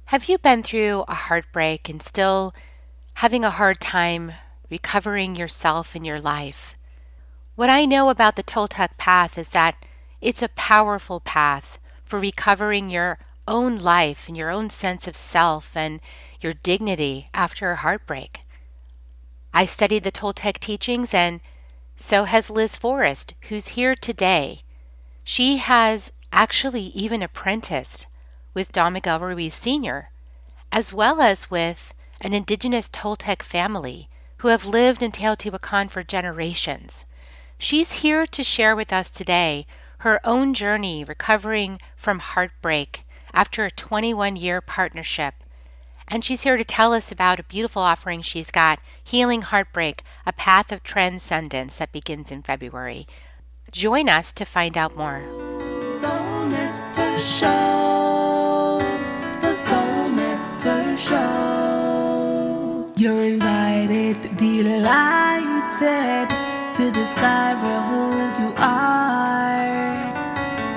Have you been through a heartbreak and still having a hard time recovering yourself in your life? What I know about the Toltec path is that it's a powerful path for recovering your own life and your own sense of self and your dignity after a heartbreak. I studied the Toltec teachings, and so has Liz Forrest, who's here today. She has actually even apprenticed with Don Miguel Ruiz Snr, as well as with an Indigenous Toltec family who have lived in Teotihuacan for generations. She's here to share with us today her own journey recovering from heartbreak after a 21-year partnership. And she's here to tell us about a beautiful offering she's got, Healing Heartbreak, a Path of Transcendence, that begins in February. Join us to find out more. Soul Nectar Show, the Soul Nectar Show. You're invited, delighted to discover who you are.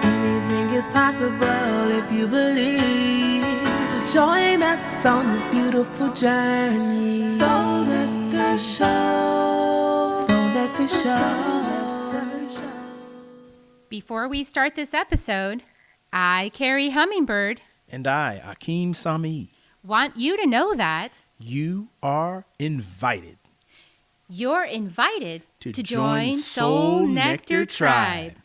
Anything is possible if you believe. So join us on this beautiful journey. Soul Nectar Show. Soul Nectar Show. Before we start this episode, I, Carrie Hummingbird, And I, Akeem Sami. want you to know that You are invited you're invited to join Soul Nectar Tribe.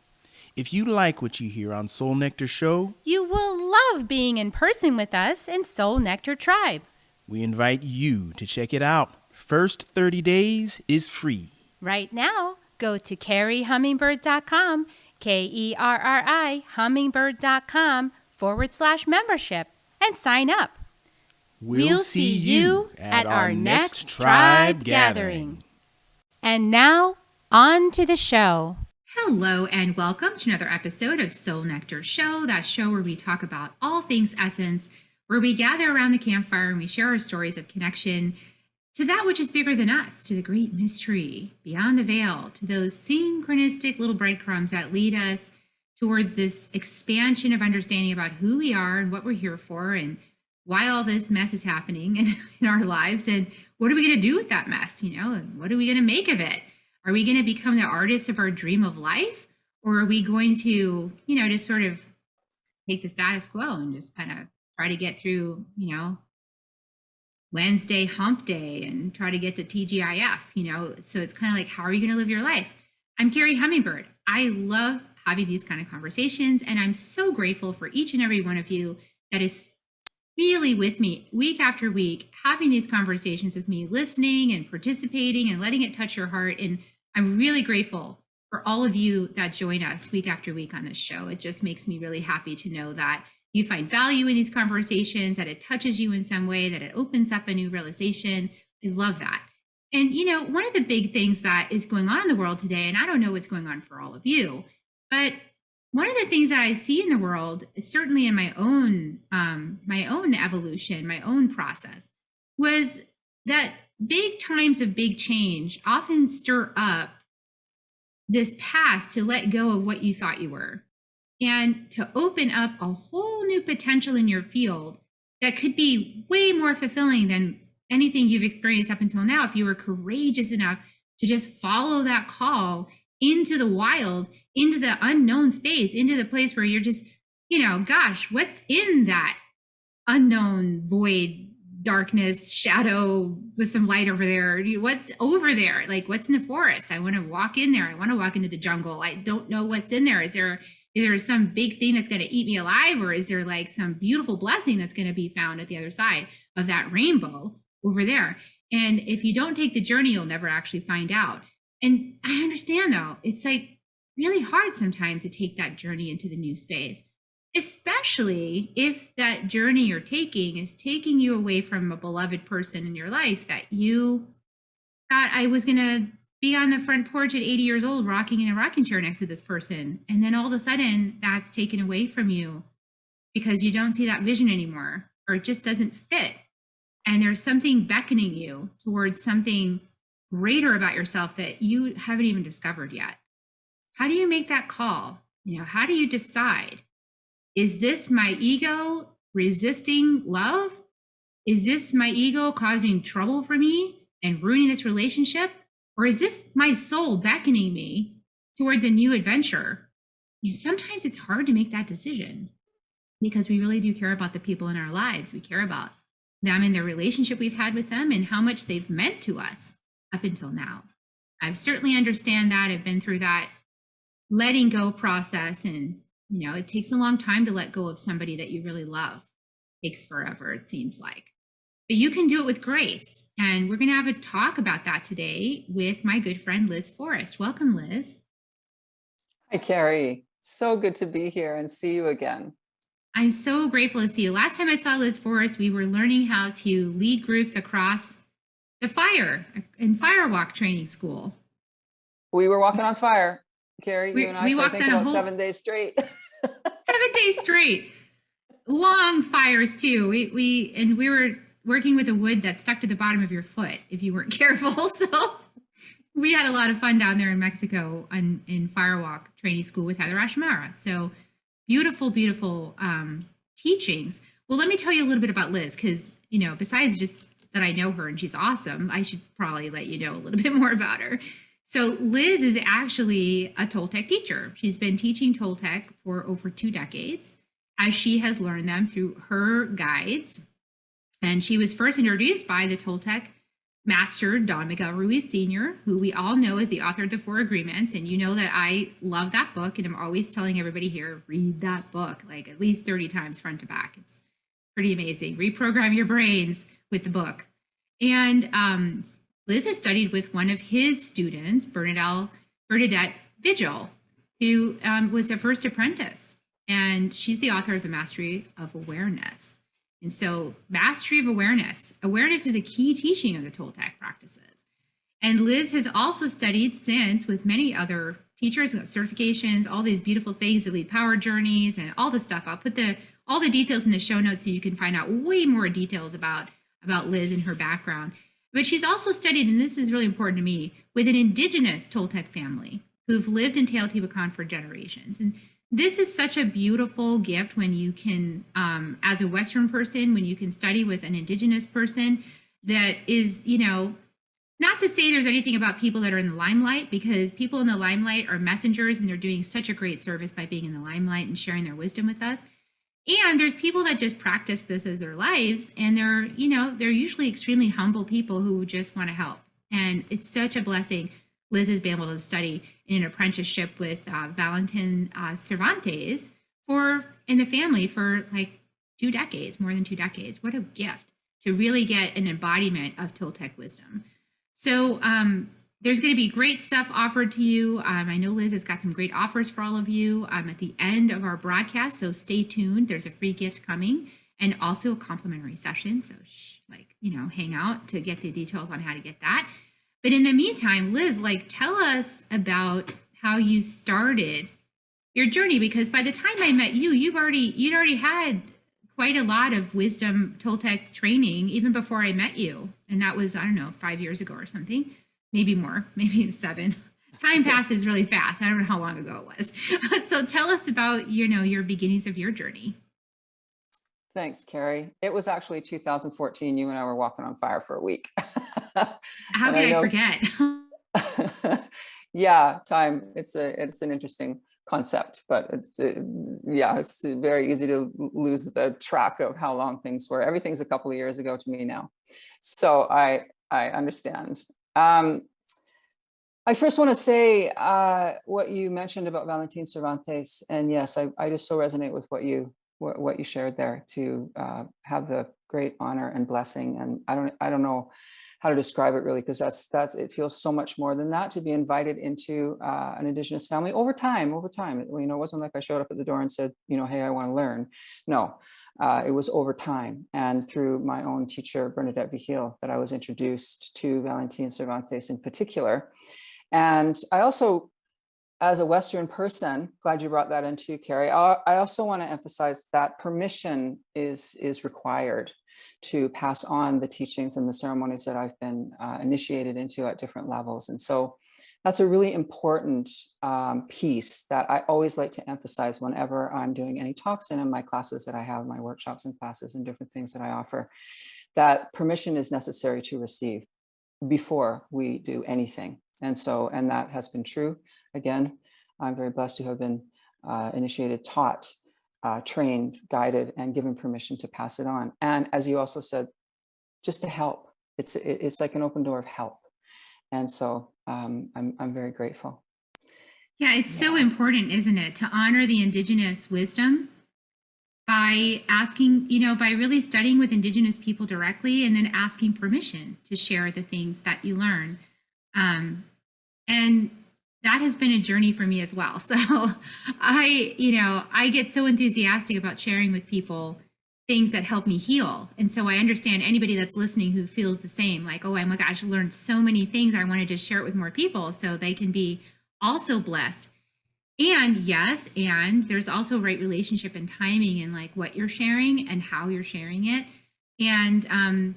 If you like what you hear on Soul Nectar Show, You will love being in person with us in Soul Nectar Tribe. we invite you to check it out. First 30 days is free. Right now, go to carriehummingbird.com, KERRI, hummingbird.com/membership, and sign up. We'll see you at our next tribe gathering. And now, on to the show. Hello and welcome to another episode of Soul Nectar Show, that show where we talk about all things essence, where we gather around the campfire and we share our stories of connection to that which is bigger than us, to the great mystery beyond the veil, to those synchronistic little breadcrumbs that lead us towards this expansion of understanding about who we are and what we're here for and why all this mess is happening in our lives, and what are we going to do with that mess, and what are we going to make of it? Are we going to become the artists of our dream of life, or are we going to, just sort of take the status quo and just kind of try to get through, Wednesday hump day and try to get to TGIF, so it's kind of like, how are you going to live your life? I'm Carrie Hummingbird. I love having these kind of conversations, and I'm so grateful for each and every one of you that is really with me week after week, having these conversations with me, listening and participating and letting it touch your heart. And I'm really grateful for all of you that join us week after week on this show. It just makes me really happy to know that you find value in these conversations, that it touches you in some way, that it opens up a new realization. I love that. And, one of the big things that is going on in the world today, and I don't know what's going on for all of you, but one of the things that I see in the world, certainly in my own evolution, my own process, was that big times of big change often stir up this path to let go of what you thought you were and to open up a whole new potential in your field that could be way more fulfilling than anything you've experienced up until now if you were courageous enough to just follow that call into the wild, into the unknown space, into the place where you're just, gosh, what's in that unknown void, darkness, shadow with some light over there? What's over there? Like, what's in the forest? I want to walk in there. I want to walk into the jungle. I don't know what's in there. Is there some big thing that's going to eat me alive? Or is there like some beautiful blessing that's going to be found at the other side of that rainbow over there? And if you don't take the journey, you'll never actually find out. And I understand, though, it's like really hard sometimes to take that journey into the new space, especially if that journey you're taking is taking you away from a beloved person in your life that you thought, I was going to be on the front porch at 80 years old, rocking in a rocking chair next to this person. And then all of a sudden that's taken away from you because you don't see that vision anymore, or it just doesn't fit. And there's something beckoning you towards something greater about yourself that you haven't even discovered yet. How do you make that call? How do you decide? Is this my ego resisting love? Is this my ego causing trouble for me and ruining this relationship? Or is this my soul beckoning me towards a new adventure? Sometimes it's hard to make that decision because we really do care about the people in our lives. We care about them and the relationship we've had with them and how much they've meant to us up until now. I certainly understand that. I've been through that letting go process, and it takes a long time to let go of somebody that you really love. It takes forever, it seems like. But you can do it with grace. And we're going to have a talk about that today with my good friend, Liz Forrest. Welcome, Liz. Hi, Carrie. So good to be here and see you again. I'm so grateful to see you. Last time I saw Liz Forrest, we were learning how to lead groups across the fire in Firewalk training school. We were walking on fire, Carrie. You and I walked think on about a whole 7 days straight. 7 days straight. Long fires too. We were working with a wood that stuck to the bottom of your foot if you weren't careful. So we had a lot of fun down there in Mexico in Firewalk training school with Heather Ashmara. So beautiful, beautiful teachings. Well, let me tell you a little bit about Liz, because, besides just that I know her and she's awesome, I should probably let you know a little bit more about her. So Liz is actually a Toltec teacher. She's been teaching Toltec for over 2 decades, as she has learned them through her guides. And she was first introduced by the Toltec master, Don Miguel Ruiz Snr, who we all know is the author of the 4 Agreements. And you know that I love that book, and I'm always telling everybody here, read that book, like at least 30 times front to back. It's pretty amazing. Reprogram your brains with the book. And Liz has studied with one of his students, Bernadette Vigil, who was a first apprentice. And she's the author of The Mastery of Awareness. And so mastery of awareness is a key teaching of the Toltec practices. And Liz has also studied since with many other teachers, certifications, all these beautiful things that lead power journeys and all the stuff. I'll put all the details in the show notes so you can find out way more details about Liz and her background. But she's also studied, and this is really important to me, with an indigenous Toltec family who've lived in Teotihuacan for generations. And this is such a beautiful gift when you can, as a Western person, when you can study with an indigenous person that is, not to say there's anything about people that are in the limelight, because people in the limelight are messengers and they're doing such a great service by being in the limelight and sharing their wisdom with us. And there's people that just practice this as their lives, and they're usually extremely humble people who just want to help. And it's such a blessing. Liz has been able to study in an apprenticeship with Valentin Cervantes in the family for like 2 decades, more than 2 decades. What a gift to really get an embodiment of Toltec wisdom. So there's going to be great stuff offered to you. I know Liz has got some great offers for all of you at the end of our broadcast. So stay tuned. There's a free gift coming and also a complimentary session. So hang out to get the details on how to get that. But in the meantime, Liz, tell us about how you started your journey, because by the time I met you, you'd already had quite a lot of wisdom Toltec training even before I met you. And that was, 5 years ago or something, maybe more, maybe 7. Time passes really fast. I don't know how long ago it was. So tell us about, your beginnings of your journey. Thanks, Carrie. It was actually 2014. You and I were walking on fire for a week. How could I forget? Yeah, time. It's an interesting concept, but it's very easy to lose the track of how long things were. Everything's a couple of years ago to me now, so I understand. I first want to say what you mentioned about Valentin Cervantes, and yes, I just so resonate with what you shared there, to have the great honor and blessing. And I don't know how to describe it really, because it feels so much more than that, to be invited into an indigenous family over time. It wasn't like I showed up at the door and said, hey, I want to learn. No, it was over time, and through my own teacher, Bernadette Vigil, that I was introduced to Valentin Cervantes in particular. And I also, as a Western person, glad you brought that into, Carrie, I also want to emphasize that permission is required to pass on the teachings and the ceremonies that I've been initiated into at different levels. And so that's a really important piece that I always like to emphasize whenever I'm doing any talks and in my classes that I have, my workshops and classes and different things that I offer, that permission is necessary to receive before we do anything. And so, and that has been true. Again, I'm very blessed to have been initiated, taught, trained, guided, and given permission to pass it on. And as you also said, just to help. It's like an open door of help. And so I'm very grateful. Yeah, it's so important, isn't it, to honor the Indigenous wisdom by asking, by really studying with Indigenous people directly and then asking permission to share the things that you learn. And that has been a journey for me as well. So I get so enthusiastic about sharing with people things that help me heal. And so I understand anybody that's listening who feels the same, like, oh my gosh, I learned so many things. I want to just share it with more people so they can be also blessed. And yes, and there's also right relationship and timing and like what you're sharing and how you're sharing it. And,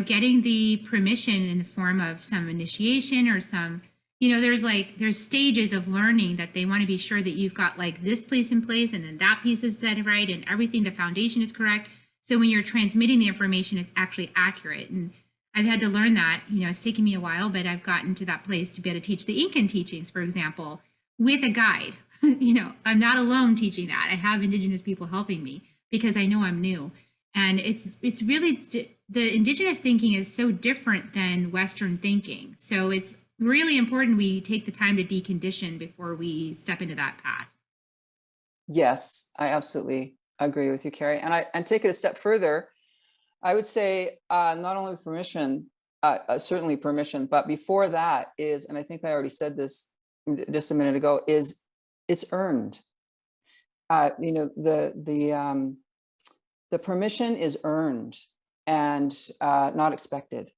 getting the permission in the form of some initiation or some, there's stages of learning that they want to be sure that you've got like this piece in place and then that piece is set right and everything, the foundation is correct. So when you're transmitting the information, it's actually accurate. And I've had to learn that, it's taken me a while, but I've gotten to that place to be able to teach the Incan teachings, for example, with a guide. I'm not alone teaching that. I have Indigenous people helping me because I know I'm new. And it's really, the Indigenous thinking is so different than Western thinking. So it's really important we take the time to decondition before we step into that path. Yes, I absolutely agree with you, Carrie. And take it a step further, I would say not only permission, certainly permission, but before that is, and I think I already said this just a minute ago, is it's earned. The permission is earned and not expected.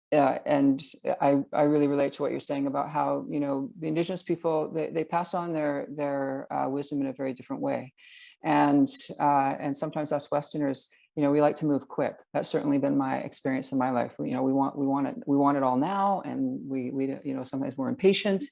And I really relate to what you're saying about how, the Indigenous people, they pass on their wisdom in a very different way. And sometimes us Westerners, we like to move quick. That's certainly been my experience in my life. We want it all now. And we sometimes we're impatient.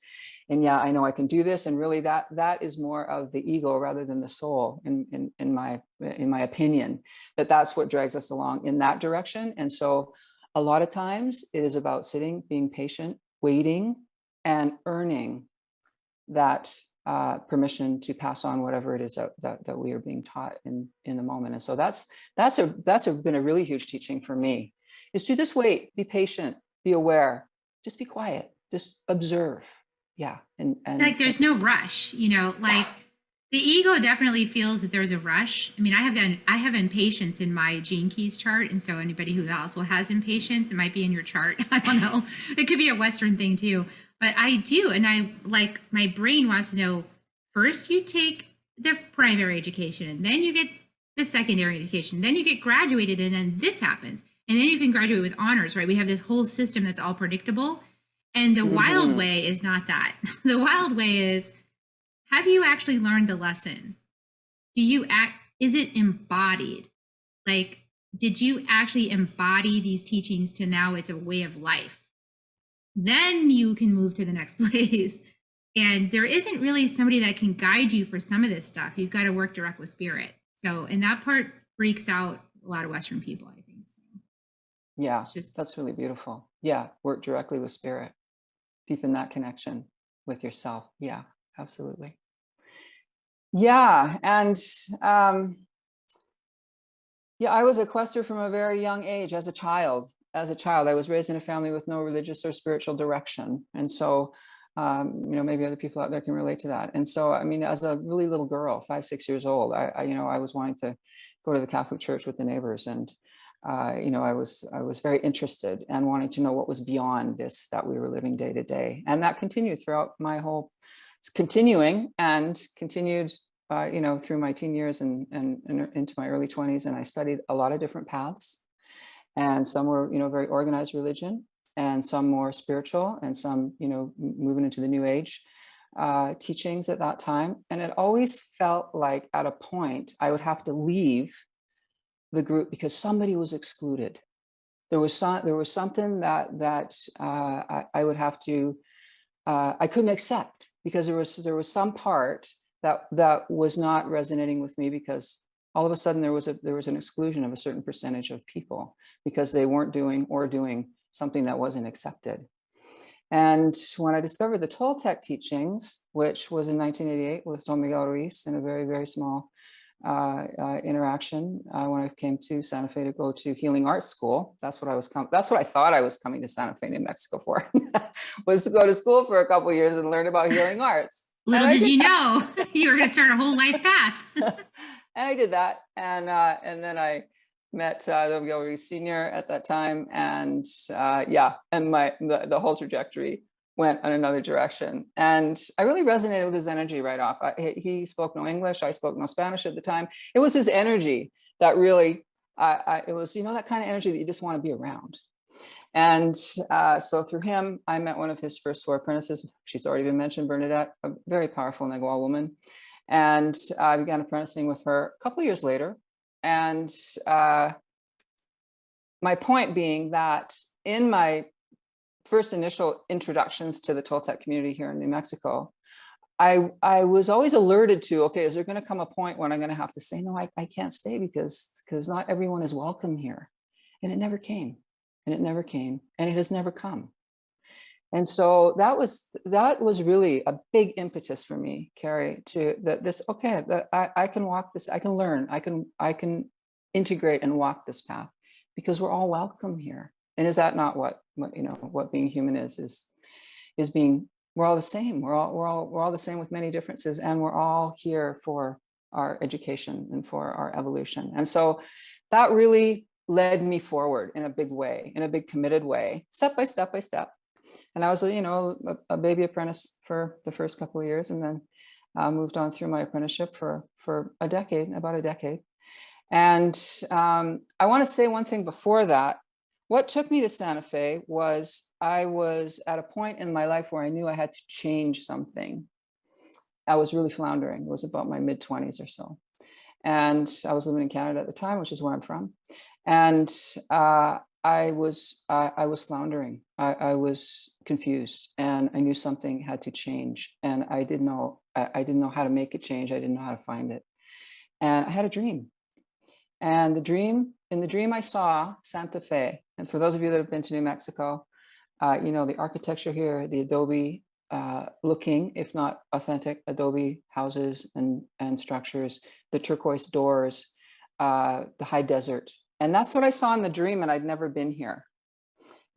And yeah, I know I can do this. And really that is more of the ego rather than the soul in my opinion, that's what drags us along in that direction. And so a lot of times it is about sitting, being patient, waiting, and earning that permission to pass on whatever it is that we are being taught in the moment. And so that's been a really huge teaching for me, is to just wait, be patient, be aware, just be quiet, just observe. Yeah. And like there's no rush, like the ego definitely feels that there's a rush. I mean, I have impatience in my gene keys chart. And so anybody who also has impatience, it might be in your chart. I don't know. It could be a Western thing too. But I do. And I like, my brain wants to know, first you take the primary education and then you get the secondary education, then you get graduated and then this happens. And then you can graduate with honors, right? We have this whole system that's all predictable. And the wild way is not that. The wild way is, have you actually learned the lesson? Is it embodied? Like, did you actually embody these teachings to now it's a way of life? Then you can move to the next place. And there isn't really somebody that can guide you for some of this stuff. You've got to work direct with spirit. So, and that part freaks out a lot of Western people, I think. So, yeah, that's really beautiful. Yeah, work directly with spirit. Deepen that connection with yourself. Yeah, absolutely. Yeah. And I was a quester from a very young age as a child. I was raised in a family with no religious or spiritual direction. And so, maybe other people out there can relate to that. And so, I mean, as a really little girl, 5, 6 years old, I was wanting to go to the Catholic Church with the neighbors. And I was very interested and wanting to know what was beyond this that we were living day to day. And that continued throughout it's continuing and continued, through my teen years and into my early 20s. And I studied a lot of different paths, and some were, very organized religion, and some more spiritual, and some, moving into the new age teachings at that time. And it always felt like at a point I would have to leave the group because somebody was excluded. There was something that I would have to I couldn't accept, because there was some part that was not resonating with me, because all of a sudden there was an exclusion of a certain percentage of people because they weren't doing something that wasn't accepted. And when I discovered the Toltec Teachings, which was in 1988 with Don Miguel Ruiz, in a very, very small interaction, when I came to Santa Fe to go to healing arts school. That's what I thought I was coming to Santa Fe, New Mexico for, was to go to school for a couple of years and learn about healing arts. Little did you know you were going to start a whole life path. And I did that, and then I met Don Miguel Ruiz Snr at that time, and and the whole trajectory went in another direction. And I really resonated with his energy right off. He spoke no English, I spoke no Spanish at the time. It was his energy that really, it was, that kind of energy that you just want to be around. And so through him, I met one of his first 4 apprentices. She's already been mentioned, Bernadette, a very powerful Nagual woman. And I began apprenticing with her a couple of years later. And my point being that in my first initial introductions to the Toltec community here in New Mexico, I was always alerted to, okay, is there going to come a point when I'm going to have to say, no, I can't stay because not everyone is welcome here. And it never came, and it never came, and it has never come. And so that was really a big impetus for me, Carrie, that I can walk this, I can learn, I can integrate and walk this path, because we're all welcome here. And is that not what being human is being, we're all the same. We're all the same with many differences, and we're all here for our education and for our evolution. And so that really led me forward in a big way, in a big committed way, step by step by step. And I was, a baby apprentice for the first couple of years, and then moved on through my apprenticeship for about a decade. And I want to say one thing before that. What took me to Santa Fe was I was at a point in my life where I knew I had to change something. I was really floundering. It was about my mid-20s or so. And I was living in Canada at the time, which is where I'm from. And I was floundering. I was confused, and I knew something had to change. And I didn't know how to make it change. I didn't know how to find it. And I had a dream. And in the dream I saw Santa Fe. And for those of you that have been to New Mexico, the architecture here, the adobe looking, if not authentic, adobe houses and structures, the turquoise doors, the high desert. And that's what I saw in the dream, and I'd never been here.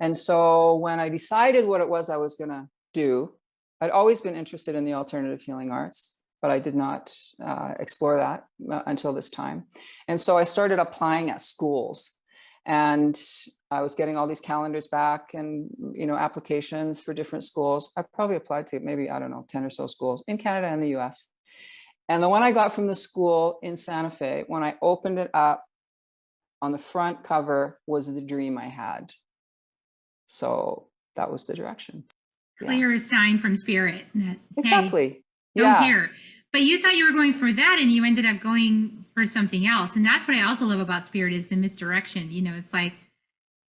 And so when I decided what it was I was going to do, I'd always been interested in the alternative healing arts, but I did not explore that until this time. And so I started applying at schools, and I was getting all these calendars back and, applications for different schools. I probably applied to maybe, 10 or so schools in Canada and the US. And the one I got from the school in Santa Fe, when I opened it up, on the front cover was the dream I had. So that was the direction. Clear sign from spirit. That, exactly. Hey, go here. But you thought you were going for that, and you ended up going for something else. And that's what I also love about spirit, is the misdirection. It's like,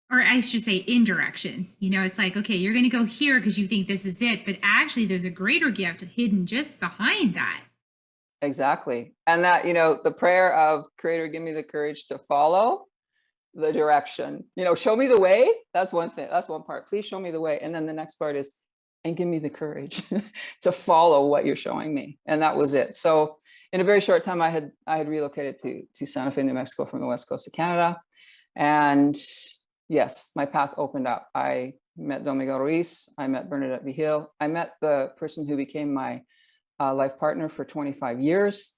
or I should say indirection. It's like, okay, you're going to go here because you think this is it, but actually there's a greater gift hidden just behind that. Exactly. And that, the prayer of, Creator, give me the courage to follow the direction, show me the way. That's one thing. That's one part. Please show me the way. And then the next part is, and give me the courage to follow what you're showing me. And that was it. So in a very short time, I had relocated to Santa Fe, New Mexico, from the West Coast of Canada. And yes, my path opened up. I met Don Miguel Ruiz. I met Bernadette Vigil. I met the person who became my life partner for 25 years,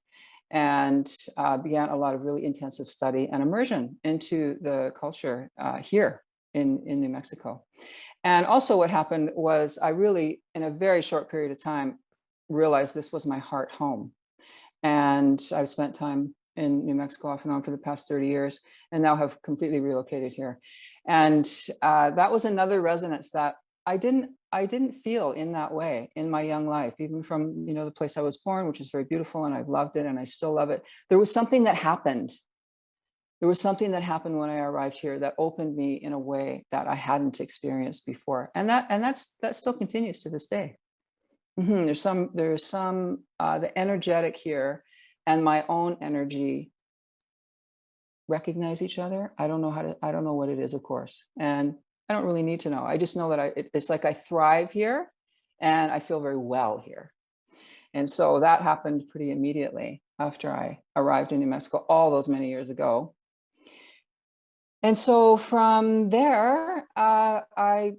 and began a lot of really intensive study and immersion into the culture here in New Mexico. And also what happened was I really, in a very short period of time, realized this was my heart home. And I've spent time in New Mexico off and on for the past 30 years, and now have completely relocated here. And that was another resonance that I didn't feel in that way in my young life, even from, the place I was born, which is very beautiful, and I've loved it and I still love it. There was something that happened. There was something that happened when I arrived here that opened me in a way that I hadn't experienced before. And that still continues to this day. There's some, the energetic here and my own energy recognize each other. I don't know what it is, of course. And I don't really need to know. I just know that it's like I thrive here and I feel very well here. And so that happened pretty immediately after I arrived in New Mexico all those many years ago. And so from there, I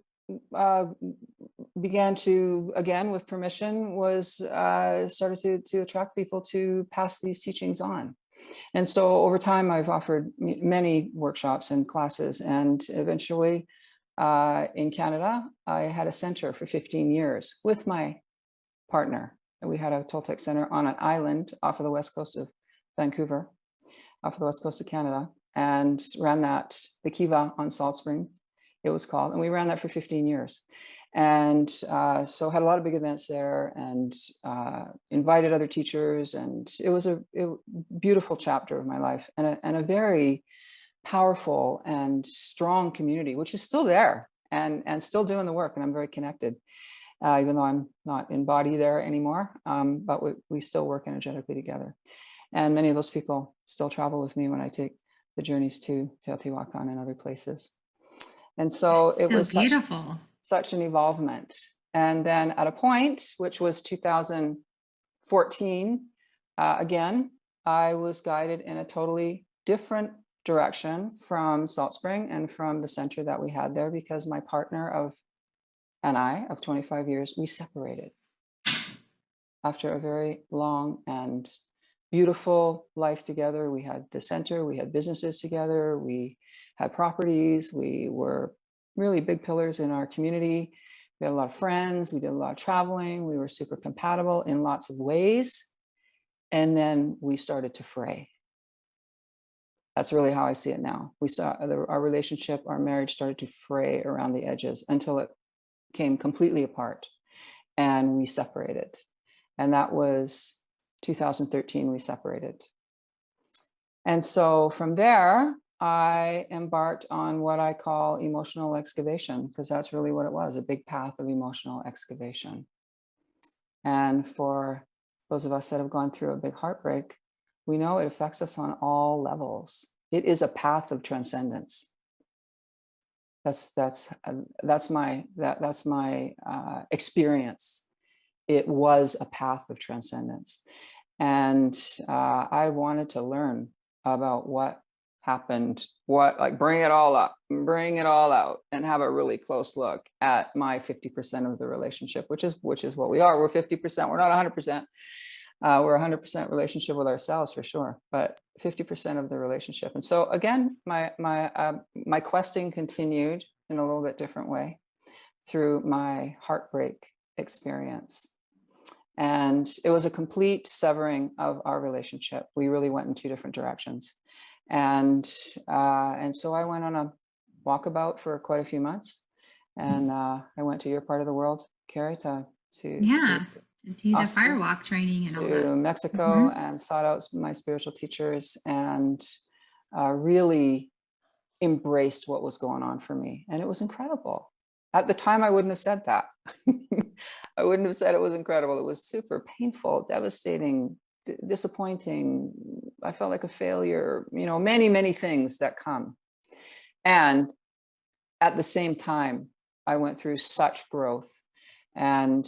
began to, again, with permission, started to attract people to pass these teachings on. And so over time, I've offered many workshops and classes, and eventually in Canada, I had a center for 15 years with my partner. We had a Toltec center on an island off of the west coast of Vancouver, off of the west coast of Canada, and ran that, the Kiva on Salt Spring, it was called. And we ran that for 15 years. And so had a lot of big events there and invited other teachers. And it was a beautiful chapter of my life and a very powerful and strong community, which is still there and still doing the work. And I'm very connected, even though I'm not in body there anymore, but we still work energetically together. And many of those people still travel with me when I take the journeys to Teotihuacan and other places. And so it was beautiful. Such an evolvement. And then at a point, which was 2014, again, I was guided in a totally different direction from Salt Spring and from the center that we had there, because my partner and I of 25 years, we separated after a very long and beautiful life together. We had the center, we had businesses together, we had properties, we were really big pillars in our community. We had a lot of friends, we did a lot of traveling, we were super compatible in lots of ways. And then we started to fray. That's really how I see it now. We saw our relationship, our marriage started to fray around the edges until it came completely apart and we separated. And that was 2013, we separated. And so from there, I embarked on what I call emotional excavation, because that's really what it was, a big path of emotional excavation. And for those of us that have gone through a big heartbreak, we know it affects us on all levels. It is a path of transcendence. That's my experience. It was a path of transcendence. And I wanted to learn about what happened, bring it all up, bring it all out, and have a really close look at my 50% of the relationship, which is what we are. We're 50%. We're not 100%. We're 100% relationship with ourselves for sure, but 50% of the relationship. And so again, my questing continued in a little bit different way through my heartbreak experience. And it was a complete severing of our relationship. We really went in two different directions. And so I went on a walkabout for quite a few months. And I went to your part of the world, Carrie, to do the firewalk training and all that. To Mexico, and sought out my spiritual teachers and really embraced what was going on for me. And it was incredible. At the time, I wouldn't have said that. I wouldn't have said it was incredible. It was super painful, devastating, disappointing. I felt like a failure, many, many things that come. And at the same time, I went through such growth and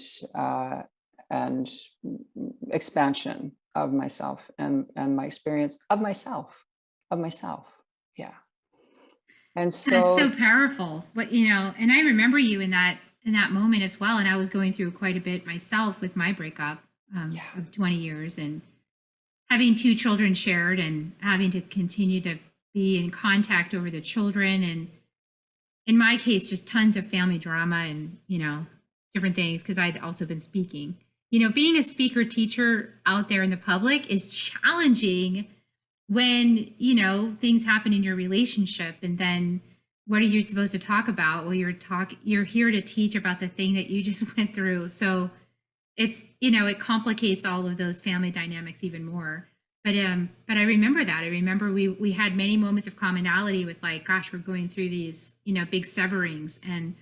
expansion of myself and my experience of myself. Yeah. And so that's so powerful. And I remember you in that moment as well. And I was going through quite a bit myself with my breakup of 20 years and having two children shared and having to continue to be in contact over the children. And in my case, just tons of family drama and, different things, because I'd also been speaking. Being a speaker teacher out there in the public is challenging when, things happen in your relationship. And then what are you supposed to talk about? Well, you're here to teach about the thing that you just went through. So it's, it complicates all of those family dynamics even more. But I remember that. I remember we had many moments of commonality with gosh, we're going through these, big severings, and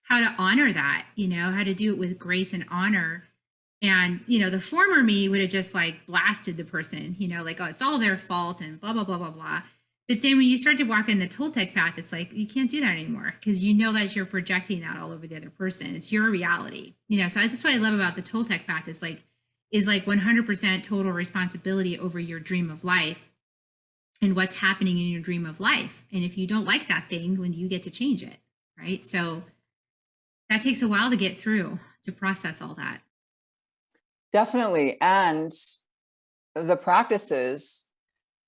how to honor that, how to do it with grace and honor. And, the former me would have just like blasted the person, like, oh, it's all their fault and blah, blah, blah, blah, blah. But then when you start to walk in the Toltec path, it's like, you can't do that anymore because you know that you're projecting that all over the other person. It's your reality, so that's what I love about the Toltec path is like 100% total responsibility over your dream of life and what's happening in your dream of life. And if you don't like that thing, when you get to change it, right? So that takes a while to get through, to process all that. Definitely. And the practices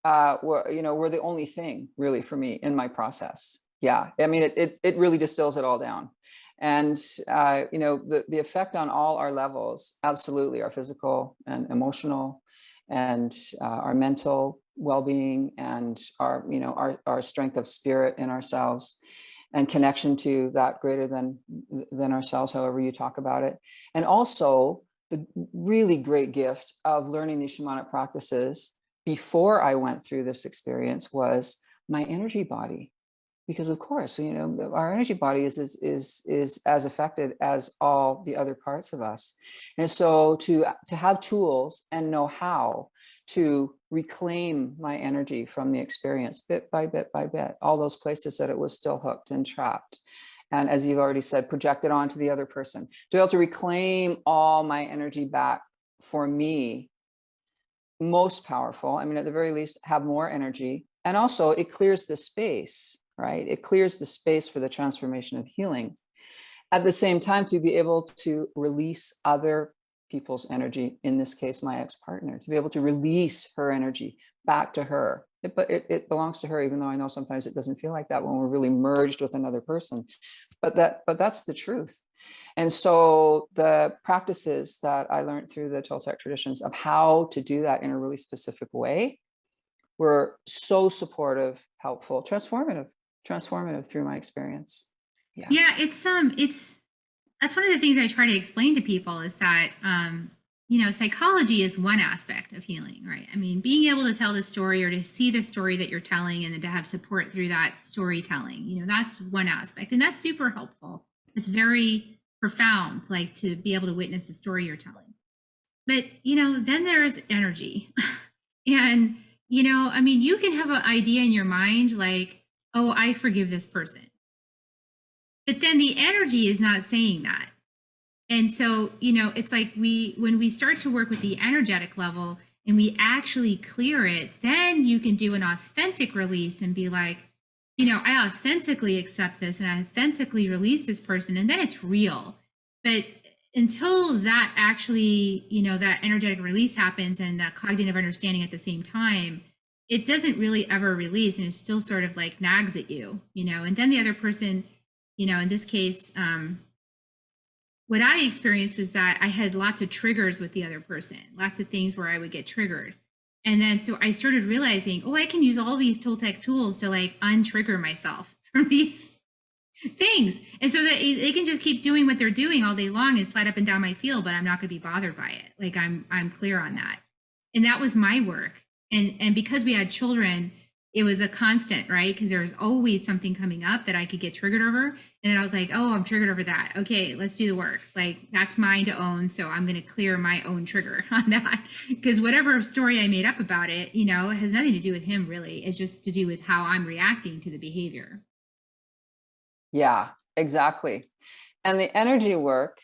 were the only thing really for me in my process. Yeah. I mean, it really distills it all down. And, the effect on all our levels, absolutely, our physical and emotional and our mental well-being and our strength of spirit in ourselves and connection to that greater than ourselves, however you talk about it. And also the really great gift of learning these shamanic practices before I went through this experience was my energy body. Because of course, our energy body is as affected as all the other parts of us. And so to have tools and know how to reclaim my energy from the experience bit by bit by bit, all those places that it was still hooked and trapped. And as you've already said, projected onto the other person, to be able to reclaim all my energy back for me, most powerful. I mean, at the very least, have more energy. And also it clears the space, right? It clears the space for the transformation of healing. At the same time, to be able to release other people's energy, in this case, my ex-partner, to be able to release her energy back to her. But it belongs to her, even though I know sometimes it doesn't feel like that when we're really merged with another person. But that's the truth. And so the practices that I learned through the Toltec traditions of how to do that in a really specific way were so supportive, helpful, transformative through my experience. Yeah, it's that's one of the things I try to explain to people is that psychology is one aspect of healing, right? I mean, being able to tell the story or to see the story that you're telling and then to have support through that storytelling, that's one aspect. And that's super helpful. It's very profound, like to be able to witness the story you're telling. But, then there's energy. And, I mean, you can have an idea in your mind like, oh, I forgive this person. But then the energy is not saying that. And so, it's like when we start to work with the energetic level and we actually clear it, then you can do an authentic release and be like, I authentically accept this and I authentically release this person, and then it's real. But until that actually, that energetic release happens and that cognitive understanding at the same time, it doesn't really ever release, and it still sort of like nags at you, and then the other person, in this case, what I experienced was that I had lots of triggers with the other person, lots of things where I would get triggered. And then so I started realizing, I can use all these Toltec tools to like untrigger myself from these things. And so that they can just keep doing what they're doing all day long and slide up and down my field, but I'm not going to be bothered by it. Like I'm clear on that. And that was my work. And because we had children, it was a constant, right? Because there was always something coming up that I could get triggered over. And then I was like, oh, I'm triggered over that. Okay, let's do the work. Like that's mine to own. So I'm going to clear my own trigger on that. Because whatever story I made up about it, it has nothing to do with him really. It's just to do with how I'm reacting to the behavior. Yeah, exactly. And the energy work,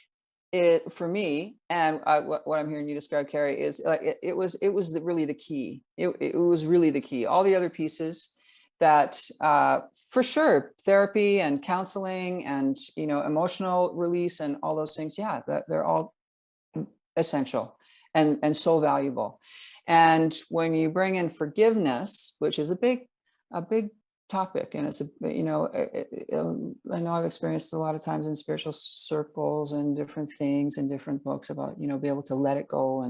for me, and what I'm hearing you describe, Carrie, is like it was really the key. It was really the key. All the other pieces that, for sure, therapy and counseling and emotional release and all those things, yeah, they're all essential and so valuable. And when you bring in forgiveness, which is a big topic, and it's I know I've experienced a lot of times in spiritual circles and different things and different books about be able to let it go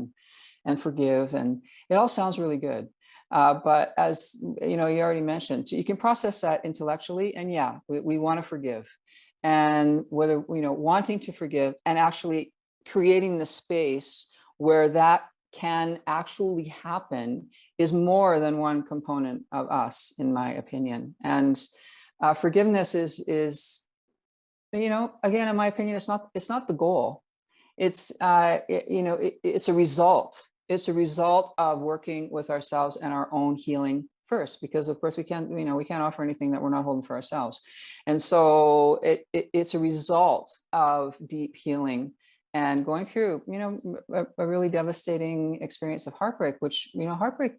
and forgive, and it all sounds really good, but as you already mentioned, you can process that intellectually, and yeah, we want to forgive, and whether wanting to forgive and actually creating the space where that can actually happen is more than one component of us, in my opinion. And forgiveness is again, in my opinion, it's not the goal. it's it's a result. It's a result of working with ourselves and our own healing first, because of course we can't offer anything that we're not holding for ourselves. And so it's a result of deep healing and going through a really devastating experience of heartbreak, which heartbreak,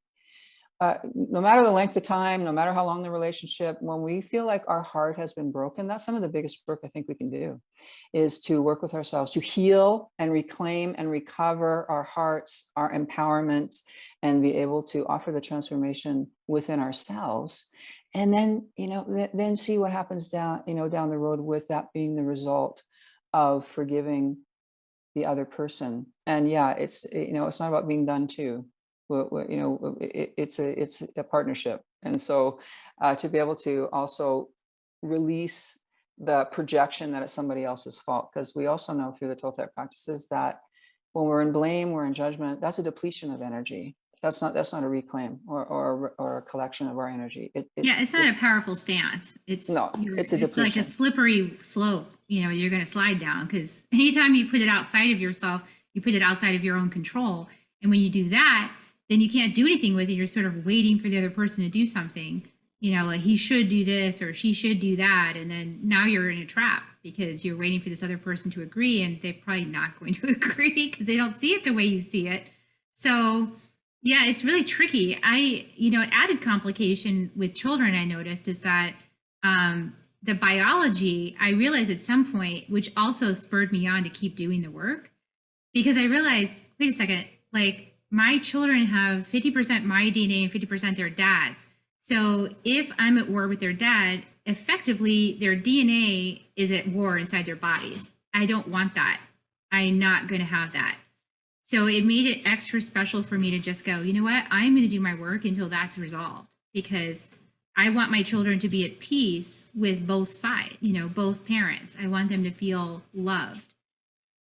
no matter the length of time, no matter how long the relationship, when we feel like our heart has been broken, that's some of the biggest work I think we can do, is to work with ourselves, to heal and reclaim and recover our hearts, our empowerment, and be able to offer the transformation within ourselves. And then, then see what happens down the road, with that being the result of forgiving the other person. And yeah, it's not about being done to. It's a partnership. And so to be able to also release the projection that it's somebody else's fault, because we also know through the Toltec practices that when we're in blame, we're in judgment, that's a depletion of energy. That's not a reclaim or a collection of our energy. It's not a powerful stance. It's a depletion. It's like a slippery slope. You're going to slide down, because anytime you put it outside of yourself, you put it outside of your own control. And when you do that, then you can't do anything with it. You're sort of waiting for the other person to do something, like he should do this or she should do that. And then now you're in a trap, because you're waiting for this other person to agree, and they're probably not going to agree because they don't see it the way you see it. So yeah, it's really tricky. An added complication with children I noticed is that the biology, I realized at some point, which also spurred me on to keep doing the work, because I realized, wait a second, like, my children have 50% my DNA and 50% their dad's. So if I'm at war with their dad, effectively their DNA is at war inside their bodies. I don't want that. I'm not going to have that. So it made it extra special for me to just go, you know what? I'm going to do my work until that's resolved, because I want my children to be at peace with both sides, both parents. I want them to feel loved.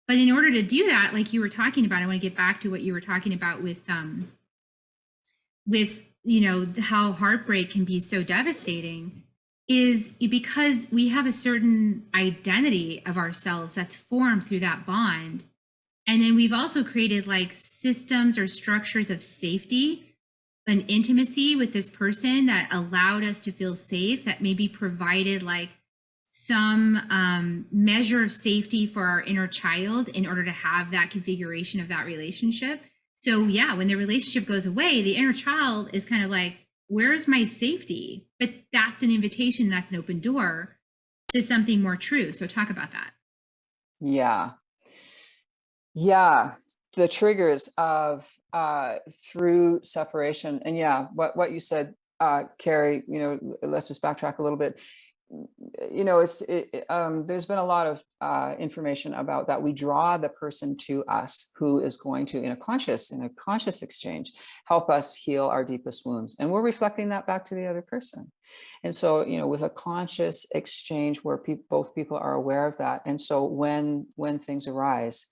But in order to do that, like you were talking about, I want to get back to what you were talking about with how heartbreak can be so devastating, is because we have a certain identity of ourselves that's formed through that bond. And then we've also created like systems or structures of safety and intimacy with this person that allowed us to feel safe, that maybe provided like some measure of safety for our inner child in order to have that configuration of that relationship. So yeah, when the relationship goes away, the inner child is kind of like, where's my safety? But that's an invitation, that's an open door to something more true. So talk about that. Yeah. The triggers of through separation. And yeah, what you said, Carrie, let's just backtrack a little bit. There's been a lot of information about that. We draw the person to us who is going to, in a conscious exchange, help us heal our deepest wounds, and we're reflecting that back to the other person. And so, with a conscious exchange where both people are aware of that, and so when things arise,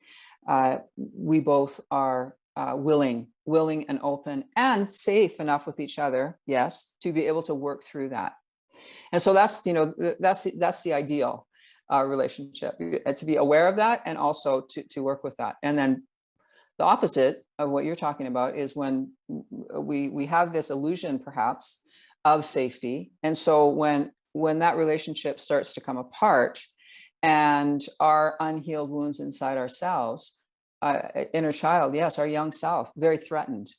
we both are willing and open and safe enough with each other, yes, to be able to work through that. And so that's the ideal relationship, to be aware of that and also to work with that. And then the opposite of what you're talking about is when we have this illusion perhaps of safety. And so when that relationship starts to come apart and our unhealed wounds inside ourselves, inner child, yes, our young self, very threatened.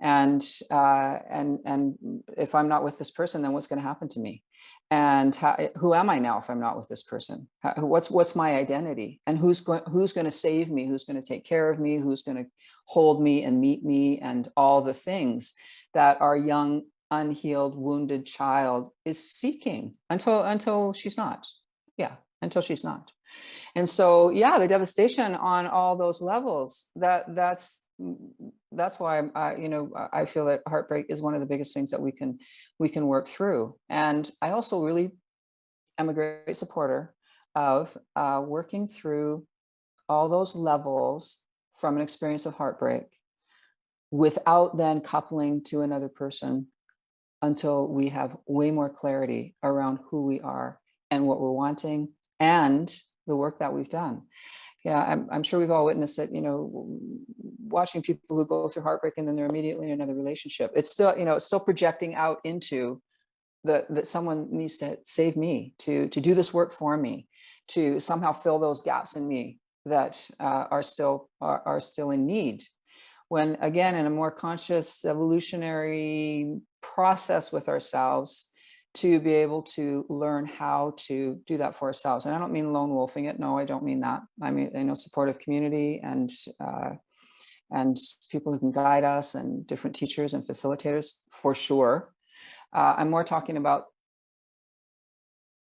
And if I'm not with this person, then what's going to happen to me? And who am I now if I'm not with this person? What's my identity? And who's going to save me? Who's going to take care of me? Who's going to hold me and meet me? And all the things that our young, unhealed, wounded child is seeking until she's not. Yeah, until she's not. And so, yeah, the devastation on all those levels. That's why I feel that heartbreak is one of the biggest things that we can work through. And I also really am a great supporter of working through all those levels from an experience of heartbreak without then coupling to another person until we have way more clarity around who we are and what we're wanting and the work that we've done. Yeah, I'm sure we've all witnessed it, watching people who go through heartbreak and then they're immediately in another relationship. It's still, it's still projecting out into that someone needs to save me, to do this work for me, to somehow fill those gaps in me that are still in need. When again, in a more conscious evolutionary process with ourselves, to be able to learn how to do that for ourselves. And I don't mean lone wolfing it. No, I don't mean that. I mean, supportive community and people who can guide us and different teachers and facilitators for sure. I'm more talking about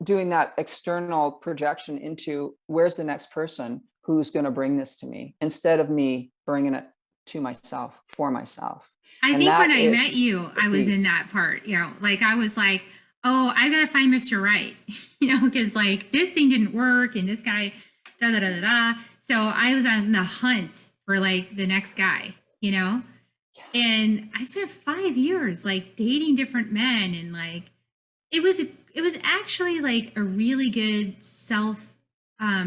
doing that external projection into where's the next person who's going to bring this to me, instead of me bringing it to myself, for myself. I think when I met you, I was in that part, like I was like, oh, I got to find Mr. Right, because like this thing didn't work and this guy, da da da da da. So I was on the hunt for like the next guy, and I spent 5 years like dating different men, and like it was actually like a really good self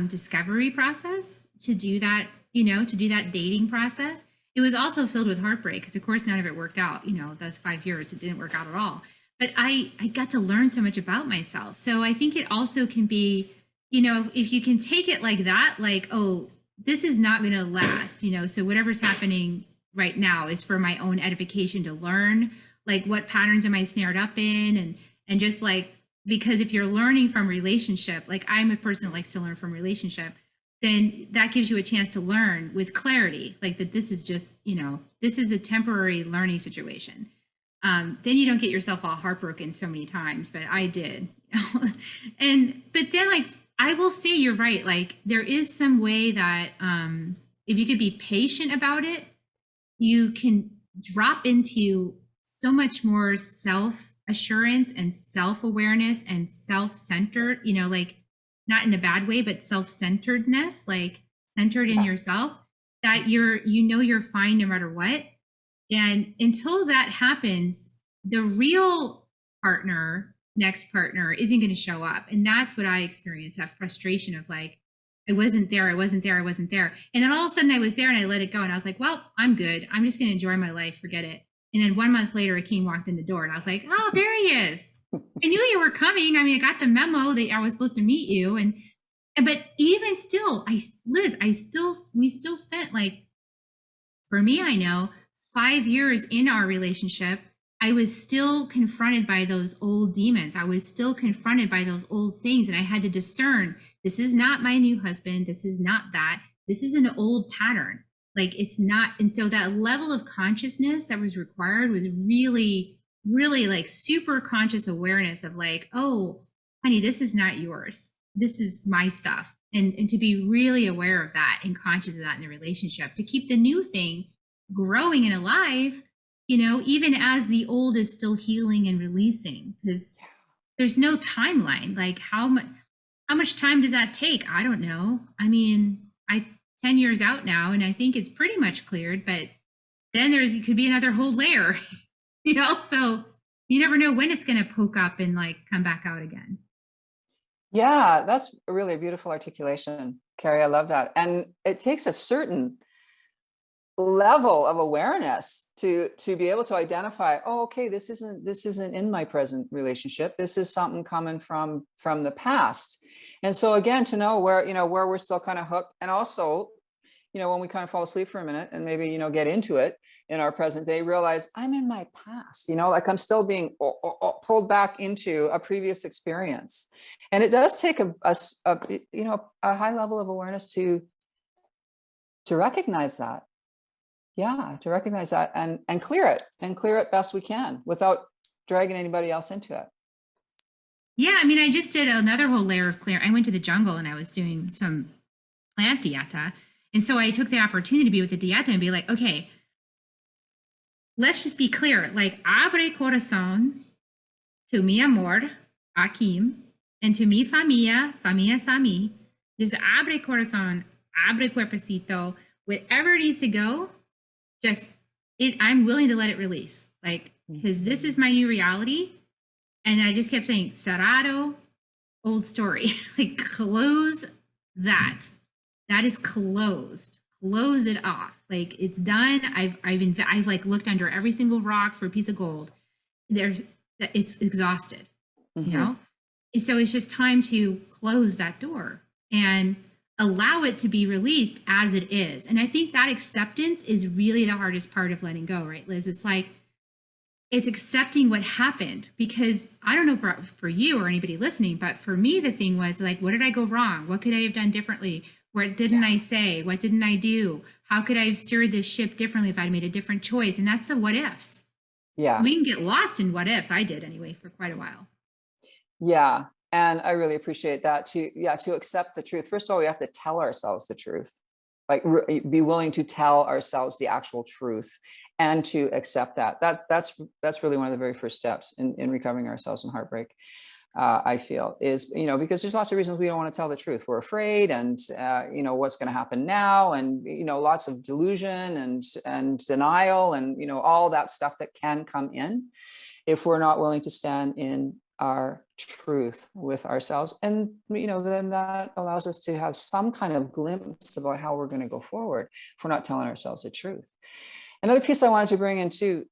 discovery process to do that, to do that dating process. It was also filled with heartbreak because of course none of it worked out, those 5 years, it didn't work out at all. But I got to learn so much about myself. So I think it also can be, if you can take it like that, like, oh, this is not going to last, so whatever's happening right now is for my own edification to learn, like what patterns am I snared up in, and just like, because if you're learning from relationship, like I'm a person that likes to learn from relationship, then that gives you a chance to learn with clarity, like that this is just, this is a temporary learning situation. Then you don't get yourself all heartbroken so many times, but I did. But then like, I will say you're right. Like there is some way that if you could be patient about it, you can drop into so much more self-assurance and self-awareness and self-centered, like not in a bad way, but self-centeredness, like centered in yourself, that you're fine no matter what. And until that happens, the real next partner isn't going to show up. And that's what I experienced, that frustration of like, I wasn't there. And then all of a sudden I was there and I let it go. And I was like, well, I'm good. I'm just going to enjoy my life. Forget it. And then 1 month later, a king walked in the door and I was like, oh, there he is. I knew you were coming. I mean, I got the memo that I was supposed to meet you. But even still, we still spent like, for me, I know 5 years in our relationship, I was still confronted by those old demons. I was still confronted by those old things. And I had to discern, this is not my new husband. This is not that. This is an old pattern. Like it's not. And so that level of consciousness that was required was really, really like super conscious awareness of like, oh, honey, this is not yours. This is my stuff. And to be really aware of that and conscious of that in the relationship, to keep the new thing growing and alive, even as the old is still healing and releasing, because there's no timeline. Like how much time does that take? I don't know. I mean, 10 years out now, and I think it's pretty much cleared, but then it could be another whole layer, so you never know when it's going to poke up and like come back out again. Yeah, that's really a beautiful articulation, Carrie. I love that. And it takes a certain level of awareness to be able to identify, oh, okay, this isn't in my present relationship. This is something coming from the past. And so again, to know where we're still kind of hooked, and also, when we kind of fall asleep for a minute and maybe, get into it in our present day, realize I'm in my past, like I'm still being pulled back into a previous experience. And it does take a high level of awareness to recognize that. Yeah, to recognize that and clear it best we can without dragging anybody else into it. Yeah, I mean, I just did another whole layer of clear. I went to the jungle and I was doing some plant dieta. And so I took the opportunity to be with the dieta and be like, okay, let's just be clear. Like, abre corazón to mi amor, Akim, and to mi familia Sami. Just abre corazón, abre cuerpecito, whatever it needs to go. I'm willing to let it release, like, because this is my new reality. And I just kept saying, cerrado, old story, like close that. that is closed. Close it off. Like it's done. I've like looked under every single rock for a piece of gold. It's exhausted, you Mm-hmm. know? And so it's just time to close that door and allow it to be released as it is. And I think that acceptance is really the hardest part of letting go, right, Liz? It's like, it's accepting what happened, because I don't know for you or anybody listening, but for me, the thing was like, what did I go wrong? What could I have done differently? What didn't I say? What didn't I do? How could I have steered this ship differently if I'd made a different choice? And that's the what ifs. Yeah. We can get lost in what ifs. I did anyway for quite a while. Yeah. And I really appreciate that to accept the truth. First of all, we have to tell ourselves the truth, like be willing to tell ourselves the actual truth and to accept that. That's really one of the very first steps in recovering ourselves from heartbreak. I feel is, because there's lots of reasons we don't want to tell the truth. We're afraid, and what's going to happen now, and lots of delusion and denial, and all that stuff that can come in if we're not willing to stand in our truth with ourselves. And then that allows us to have some kind of glimpse about how we're going to go forward if we're not telling ourselves the truth. Another piece I wanted to bring in too,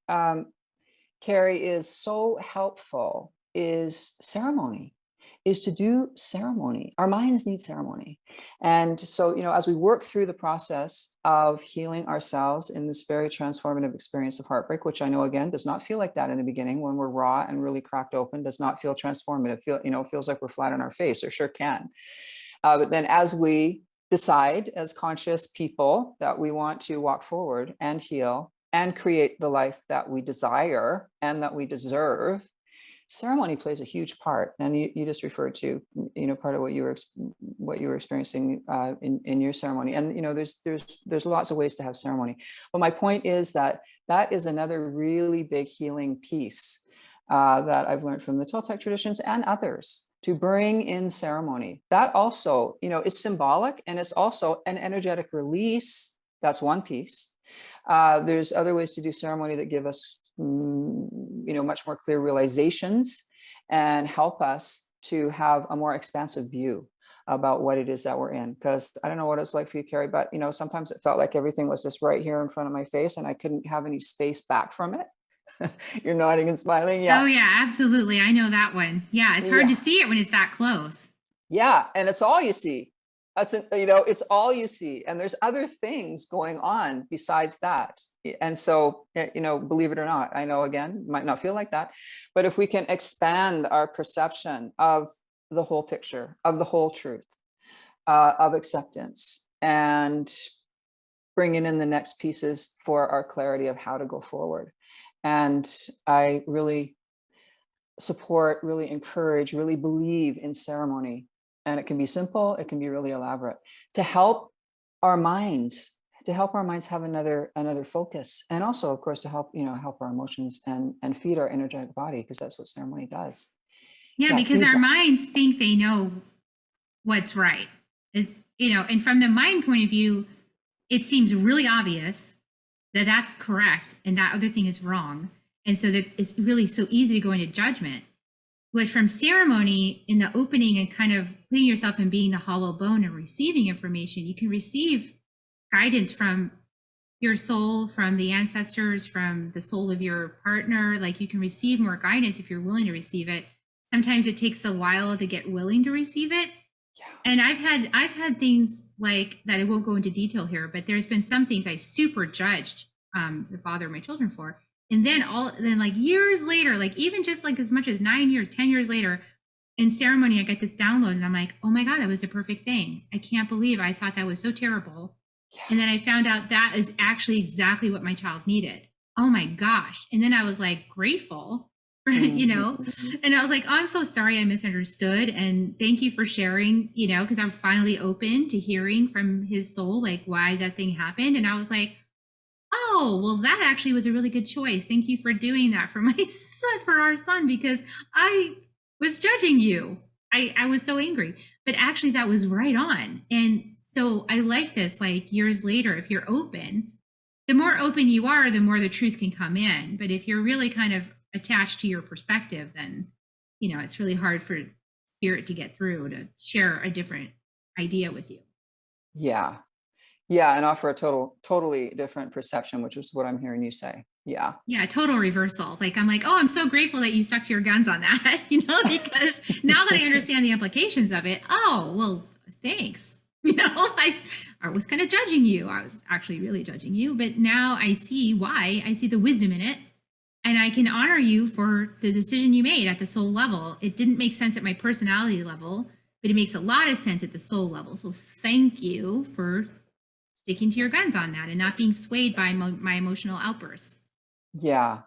Carrie, is so helpful is ceremony, is to do ceremony. Our minds need ceremony. And so, as we work through the process of healing ourselves in this very transformative experience of heartbreak, which I know, again, does not feel like that in the beginning when we're raw and really cracked open, does not feel transformative, feels like we're flat on our face, or sure can. But then as we decide as conscious people that we want to walk forward and heal and create the life that we desire and that we deserve, ceremony plays a huge part. And you just referred to, part of what you were experiencing in your ceremony. And, there's lots of ways to have ceremony. But my point is that is another really big healing piece that I've learned from the Toltec traditions and others, to bring in ceremony. That also, it's symbolic, and it's also an energetic release. That's one piece. There's other ways to do ceremony that give us much more clear realizations and help us to have a more expansive view about what it is that we're in. Because I don't know what it's like for you, Carrie, but sometimes it felt like everything was just right here in front of my face and I couldn't have any space back from it. You're nodding and smiling. Yeah. Oh yeah, absolutely. I know that one. Yeah. It's hard to see it when it's that close. Yeah. And it's all you see. It's all you see. And there's other things going on besides that. And so, believe it or not, I know, again, might not feel like that, but if we can expand our perception of the whole picture, of the whole truth, of acceptance, and bringing in the next pieces for our clarity of how to go forward. And I really support, really encourage, really believe in ceremony. And it can be simple, it can be really elaborate, to help our minds have another focus. And also, of course, to help our emotions and feed our energetic body, because that's what ceremony does. Yeah, because our minds think they know what's right. And from the mind point of view, it seems really obvious that that's correct and that other thing is wrong. And so that it's really so easy to go into judgment. But from ceremony, in the opening and kind of putting yourself in being the hollow bone and receiving information, you can receive guidance from your soul, from the ancestors, from the soul of your partner. Like, you can receive more guidance if you're willing to receive it. Sometimes it takes a while to get willing to receive it. Yeah. And I've had things like that. I won't go into detail here, but there's been some things I super judged the father of my children for. And then like years later, like even just like as much as 9 years, 10 years later, in ceremony, I get this download and I'm like, oh my God, that was the perfect thing. I can't believe I thought that was so terrible. Yeah. And then I found out that is actually exactly what my child needed. Oh my gosh. And then I was like grateful, and I was like, oh, I'm so sorry I misunderstood. And thank you for sharing, because I'm finally open to hearing from his soul, like why that thing happened. And I was like, oh, well, that actually was a really good choice. Thank you for doing that for my son, for our son, because I was judging you. I was so angry, but actually that was right on. And so I like this, like years later, if you're open, the more open you are, the more the truth can come in. But if you're really kind of attached to your perspective, then, it's really hard for spirit to get through to share a different idea with you. Yeah. Yeah. And offer a totally different perception, which is what I'm hearing you say. Yeah. Yeah, total reversal. Like, I'm like, oh, I'm so grateful that you stuck to your guns on that, because now that I understand the implications of it, oh, well, thanks. I was kind of judging you. I was actually really judging you, but now I see why. I see the wisdom in it, and I can honor you for the decision you made at the soul level. It didn't make sense at my personality level, but it makes a lot of sense at the soul level. So thank you for sticking to your guns on that and not being swayed by my emotional outbursts. Yeah.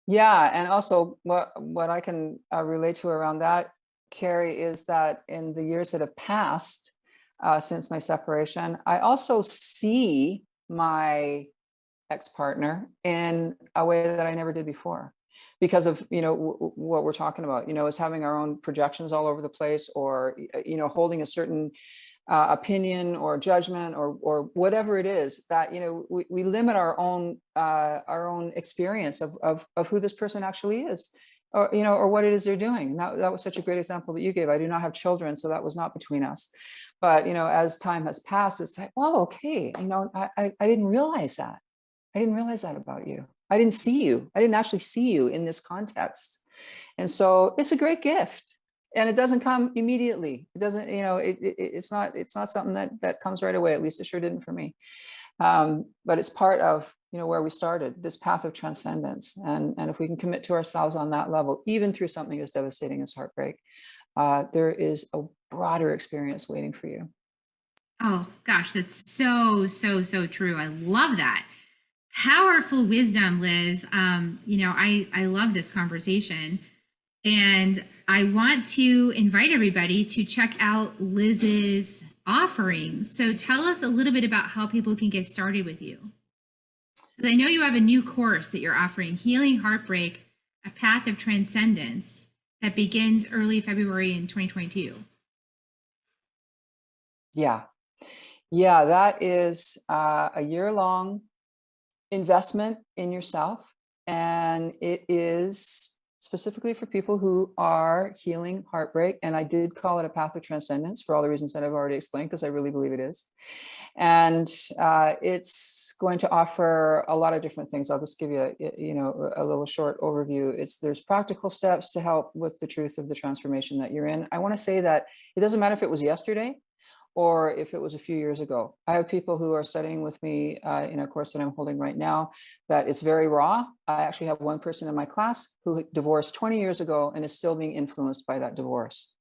Yeah. And also what I can relate to around that, Carrie, is that in the years that have passed since my separation, I also see my ex-partner in a way that I never did before, because of, what we're talking about, is having our own projections all over the place, or, holding a certain opinion or judgment or whatever it is that, we limit our own experience of who this person actually is, or what it is they're doing. And that was such a great example that you gave. I do not have children, so that was not between us. But, as time has passed, it's like, oh, okay. I didn't realize that. I didn't realize that about you. I didn't see you. I didn't actually see you in this context. And so it's a great gift. And it doesn't come immediately. It doesn't, it's not something that comes right away. At least it sure didn't for me. But it's part of, where we started, this path of transcendence. And if we can commit to ourselves on that level, even through something as devastating as heartbreak, there is a broader experience waiting for you. Oh gosh, that's so, so, so true. I love that. Powerful wisdom, Liz. I love this conversation. And I want to invite everybody to check out Liz's offerings. So tell us a little bit about how people can get started with you. I know you have a new course that you're offering, Healing Heartbreak, A Path of Transcendence, that begins early February in 2022. Yeah. Yeah, that is a year-long investment in yourself. And it is specifically for people who are healing heartbreak. And I did call it a path of transcendence for all the reasons that I've already explained, because I really believe it is. And it's going to offer a lot of different things. I'll just give you a little short overview. There's practical steps to help with the truth of the transformation that you're in. I want to say that it doesn't matter if it was yesterday or if it was a few years ago. I have people who are studying with me in a course that I'm holding right now that it's very raw. I actually have one person in my class who divorced 20 years ago and is still being influenced by that divorce.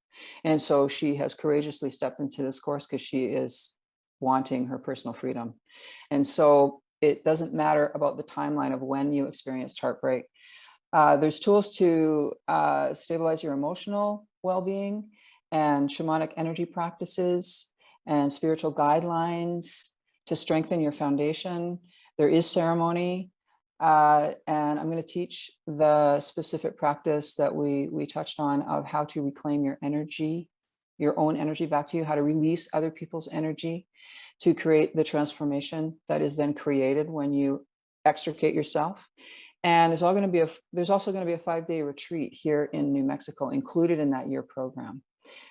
And so she has courageously stepped into this course because she is wanting her personal freedom. And so it doesn't matter about the timeline of when you experienced heartbreak. There's tools to stabilize your emotional well-being and shamanic energy practices and spiritual guidelines to strengthen your foundation. There is ceremony, and I'm going to teach the specific practice that we touched on of how to reclaim your energy, your own energy back to you, how to release other people's energy to create the transformation that is then created when you extricate yourself. And there's also going to be a 5-day retreat here in New Mexico included in that year program.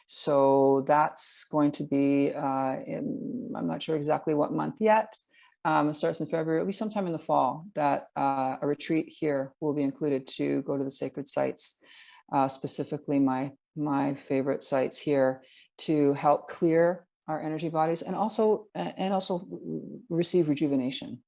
So that's going to be I'm not sure exactly what month yet. It starts in February. It'll be sometime in the fall that a retreat here will be included to go to the sacred sites, specifically my favorite sites here, to help clear our energy bodies and also receive rejuvenation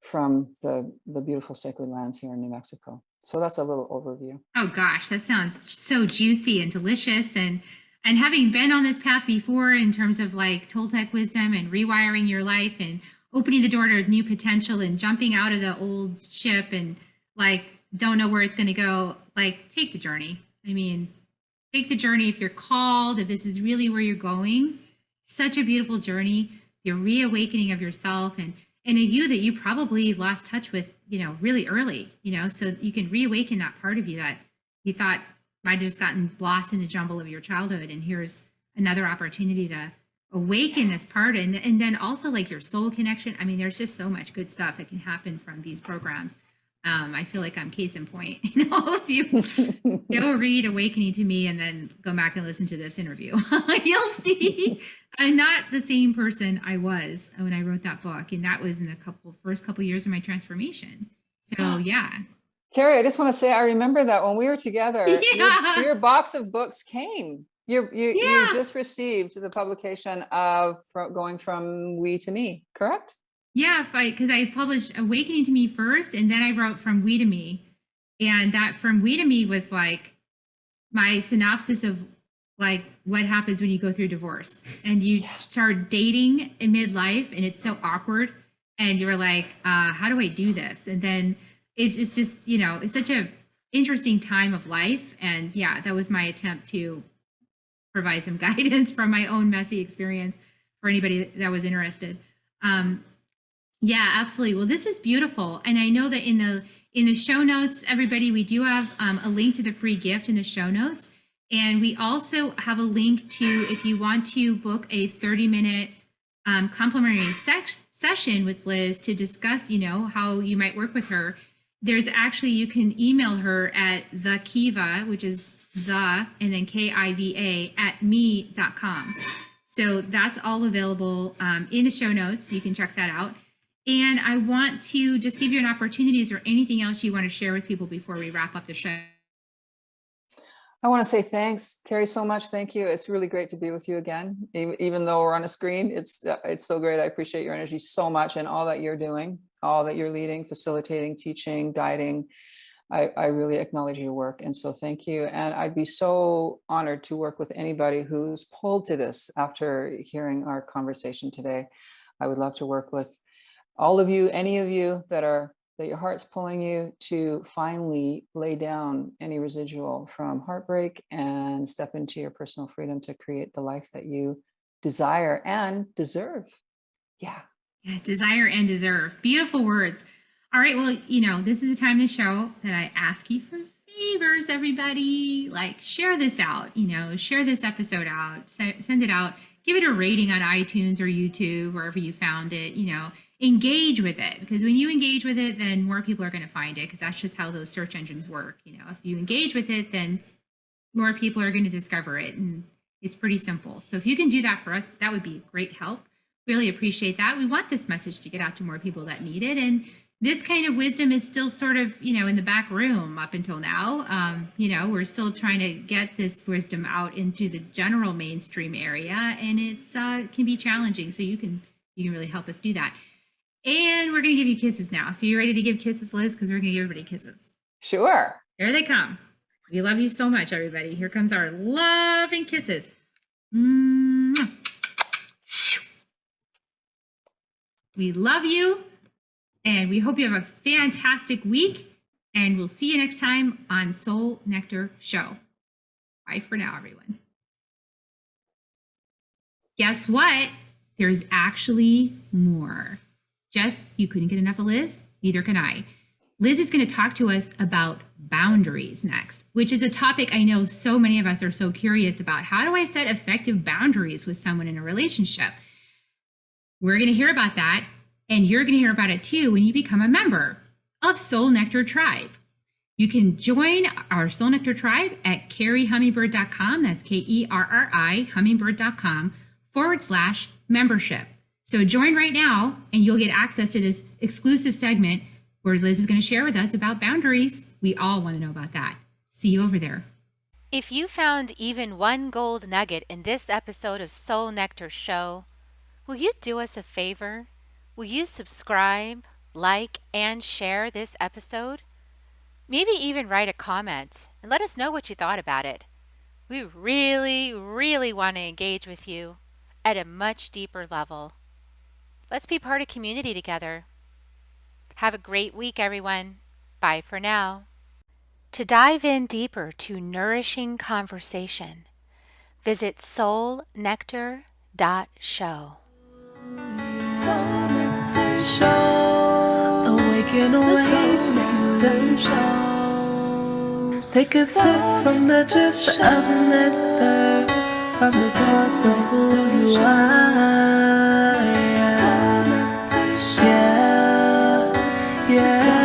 from the beautiful sacred lands here in New Mexico. So that's a little overview. Oh gosh, that sounds so juicy and delicious. And having been on this path before in terms of like Toltec wisdom and rewiring your life and opening the door to new potential and jumping out of the old ship and like don't know where it's going to go, like take the journey. I mean, take the journey if you're called, if this is really where you're going. Such a beautiful journey, the reawakening of yourself and a you that you probably lost touch with, really early, so you can reawaken that part of you that you thought might have just gotten lost in the jumble of your childhood. And here's another opportunity to awaken this part. And then also like your soul connection. I mean, there's just so much good stuff that can happen from these programs. I feel like I'm case in point. All of you go read Awakening to Me and then go back and listen to this interview. You'll see I'm not the same person I was when I wrote that book. And that was in the first couple years of my transformation. So yeah. Carrie, I just want to say, I remember that when we were together, Yeah. your box of books came. You just received the publication of going from we to me, correct? Yeah, because I published Awakening to Me first, and then I wrote From We to Me. And that From We to Me was like my synopsis of like what happens when you go through divorce and you start dating in midlife and it's so awkward. And you're like, how do I do this? And then it's just, it's such a interesting time of life. And yeah, that was my attempt to provide some guidance from my own messy experience for anybody that was interested. Yeah, absolutely. Well, this is beautiful. And I know that in the show notes, everybody, we do have a link to the free gift in the show notes. And we also have a link to, if you want to book a 30-minute complimentary session with Liz to discuss, how you might work with her. There's actually, you can email her at the Kiva, which is the, and then KIVA @me.com. So that's all available in the show notes. So you can check that out. And I want to just give you an opportunity. Is there anything else you want to share with people before we wrap up the show? I want to say thanks, Carrie, so much. Thank you. It's really great to be with you again. Even though we're on a screen, it's so great. I appreciate your energy so much and all that you're doing, all that you're leading, facilitating, teaching, guiding. I really acknowledge your work. And so thank you. And I'd be so honored to work with anybody who's pulled to this after hearing our conversation today. I would love to work with all of you, any of you that your heart's pulling you to finally lay down any residual from heartbreak and step into your personal freedom to create the life that you desire and deserve. Yeah, desire and deserve. Beautiful words. All right. Well, this is the time of the show that I ask you for favors, everybody. Like, share this out, share this episode out, send it out, give it a rating on iTunes or YouTube, wherever you found it, engage with it, because when you engage with it, then more people are going to find it, because that's just how those search engines work. If you engage with it, then more people are going to discover it, and it's pretty simple. So if you can do that for us, that would be great help. Really appreciate that. We want this message to get out to more people that need it, and this kind of wisdom is still sort of, in the back room up until now. We're still trying to get this wisdom out into the general mainstream area, and it's can be challenging. So you can really help us do that. And we're going to give you kisses now. So you ready to give kisses, Liz? Because we're going to give everybody kisses. Sure. Here they come. We love you so much, everybody. Here comes our love and kisses. Mwah. We love you. And we hope you have a fantastic week. And we'll see you next time on Soul Nectar Show. Bye for now, everyone. Guess what? There's actually more. Jess, you couldn't get enough of Liz? Neither can I. Liz is going to talk to us about boundaries next, which is a topic I know so many of us are so curious about. How do I set effective boundaries with someone in a relationship? We're going to hear about that, and you're going to hear about it too when you become a member of Soul Nectar Tribe. You can join our Soul Nectar Tribe at carriehummingbird.com. That's KERRI hummingbird.com/membership. So join right now and you'll get access to this exclusive segment where Liz is going to share with us about boundaries. We all want to know about that. See you over there. If you found even one gold nugget in this episode of Soul Nectar Show, will you do us a favor? Will you subscribe, like, and share this episode? Maybe even write a comment and let us know what you thought about it. We really, really want to engage with you at a much deeper level. Let's be part of community together. Have a great week, everyone. Bye for now. To dive in deeper to nourishing conversation, visit soulnectar.show. Soul Nectar Show. Awaken, the Soul Nectar Show. Take a sip from the drip of nectar from the source of who you are. Soul Nectar Show. Yeah, yeah.